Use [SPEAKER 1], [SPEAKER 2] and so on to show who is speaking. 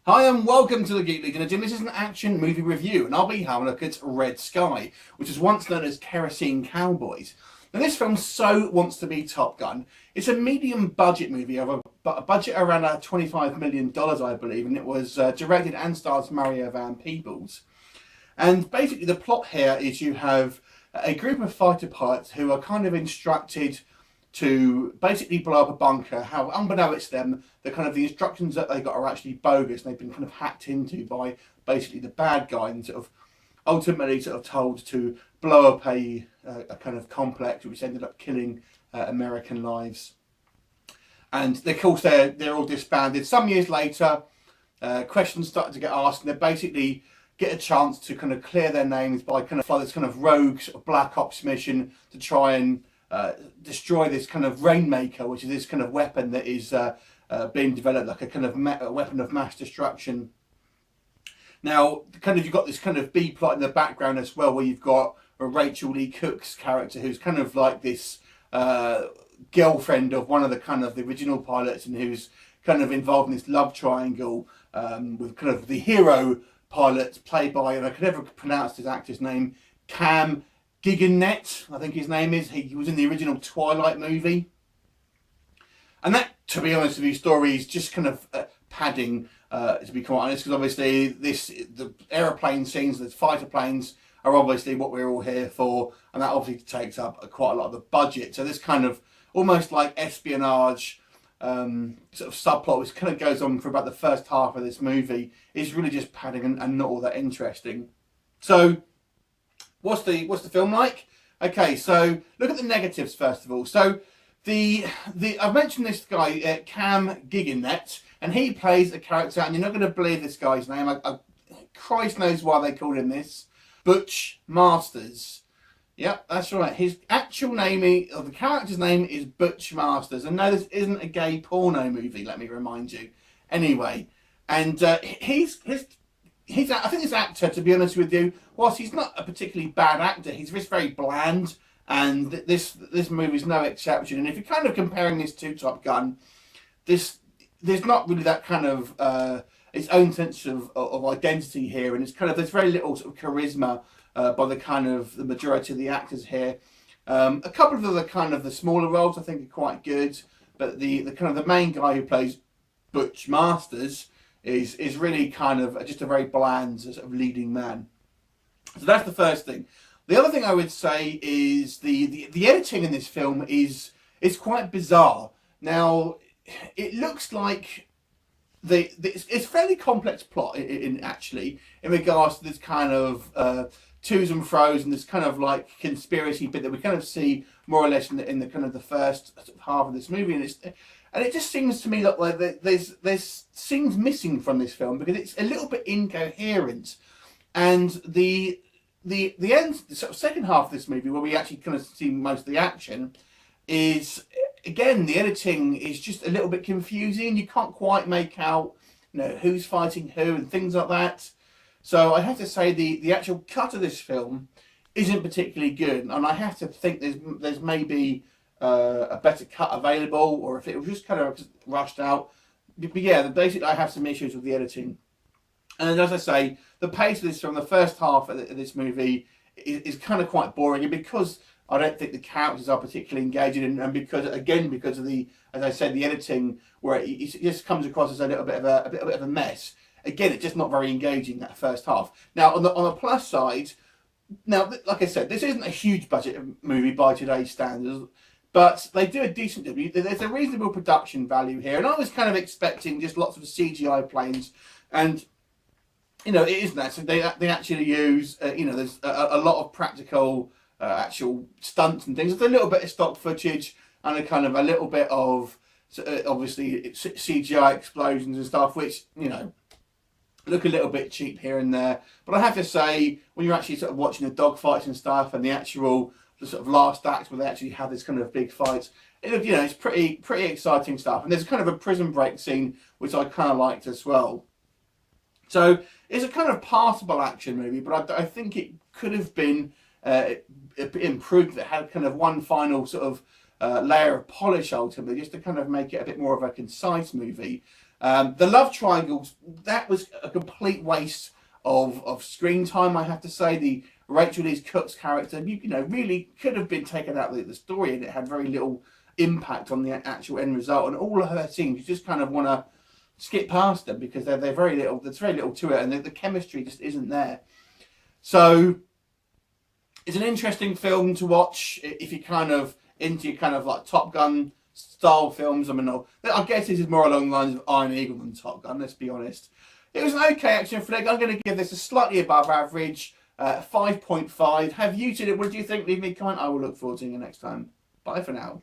[SPEAKER 1] Hi and welcome to the Geek Legion of Doom. This is an action movie review and I'll be having a look at Red Sky, which was once known as Kerosene Cowboys. Now this film so wants to be Top Gun. It's a medium budget movie of a budget around $25 million I believe, and it was directed and stars Mario Van Peebles. And basically the plot here is you have a group of fighter pilots who are kind of instructed to basically blow up a bunker. How, unbeknownst to them, the instructions that they got are actually bogus, and they've been kind of hacked into by basically the bad guy, and sort of ultimately told to blow up a kind of complex, which ended up killing American lives. And of course they're all disbanded. Some years later, questions started to get asked, and they basically get a chance to kind of clear their names by kind of fly this kind of rogue sort of black ops mission to try and destroy this kind of Rainmaker, which is this kind of weapon that is being developed like a kind of a weapon of mass destruction. Now, you've got this kind of B plot in the background as well, where you've got Rachel Lee Cook's character, who's kind of like this girlfriend of one of the original pilots, and who's kind of involved in this love triangle with kind of the hero pilot played by, and I could never pronounce his actor's name, Cam Giganet, I think his name is. He was in the original Twilight movie. And that, to be honest with you, story is just kind of padding, to be quite honest, because obviously the aeroplane scenes, the fighter planes, are obviously what we're all here for, and that obviously takes up quite a lot of the budget. So this kind of almost like espionage sort of subplot, which kind of goes on for about the first half of this movie, is really just padding and not all that interesting. So what's the film like? Okay, so look at the negatives first of all. So I've mentioned this guy Cam Giganet, and he plays a character, and you're not going to believe this guy's name. Christ knows why they called him this. Butch Masters. Yep, that's right. His actual name, or the character's name, is Butch Masters. And no, this isn't a gay porno movie. Let me remind you. Anyway, and I think this actor, to be honest with you, whilst he's not a particularly bad actor, he's just very bland, and this movie's no exception. And if you're kind of comparing this to Top Gun, there's not really that kind of its own sense of identity here, and there's very little sort of charisma by the majority of the actors here. A couple of the smaller roles I think are quite good, but the main guy who plays Butch Masters is really kind of just a very bland sort of leading man. So that's the first thing. The other thing I would say is the editing in this film is quite bizarre. Now, it looks like it's fairly complex plot in regards to this kind of twos and fro's and this kind of like conspiracy bit that we kind of see more or less in the first sort of half of this movie, and it just seems to me like there's things missing from this film because it's a little bit incoherent, and the end, the sort of second half of this movie, where we actually kind of see most of the action, is again the editing is just a little bit confusing. You can't quite make out, who's fighting who and things like that. So I have to say the actual cut of this film isn't particularly good, and I have to think there's maybe a better cut available, or if it was just kind of rushed out. But yeah, basically I have some issues with the editing. And as I say, the pace of this film, the first half of this movie is kind of quite boring, and because I don't think the characters are particularly engaging, and because of the, as I said, the editing, where it just comes across as a little bit of a mess. Again, it's just not very engaging, that first half. Now, on the plus side, now, like I said, this isn't a huge budget movie by today's standards, but they do a decent job. There's a reasonable production value here, and I was kind of expecting just lots of CGI planes, and it isn't that. So they actually use, there's a lot of practical actual stunts and things. There's a little bit of stock footage and a little bit of obviously CGI explosions and stuff, which look a little bit cheap here and there. But I have to say, when you're actually sort of watching the dogfights and stuff, and the sort of last act where they actually have this kind of big fight, it's pretty exciting stuff. And there's kind of a prison break scene which I kind of liked as well. So it's a kind of passable action movie, but I think it could have been improved. It had kind of one final sort of layer of polish ultimately, just to kind of make it a bit more of a concise movie. The love triangles, that was a complete waste of screen time, I have to say. The Rachel Lee Cook's character, you know, really could have been taken out of the story, and it had very little impact on the actual end result. And all of her scenes, you just kind of want to skip past them because they're very little. There's very little to it, and the chemistry just isn't there. So it's an interesting film to watch if you're kind of into your kind of like Top Gun style films. I mean, I guess this is more along the lines of Iron Eagle than Top Gun, let's be honest. It was an okay action flick. I'm going to give this a slightly above average, 5.5. Have you seen it? What do you think? Leave me a comment. I will look forward to seeing you next time. Bye for now.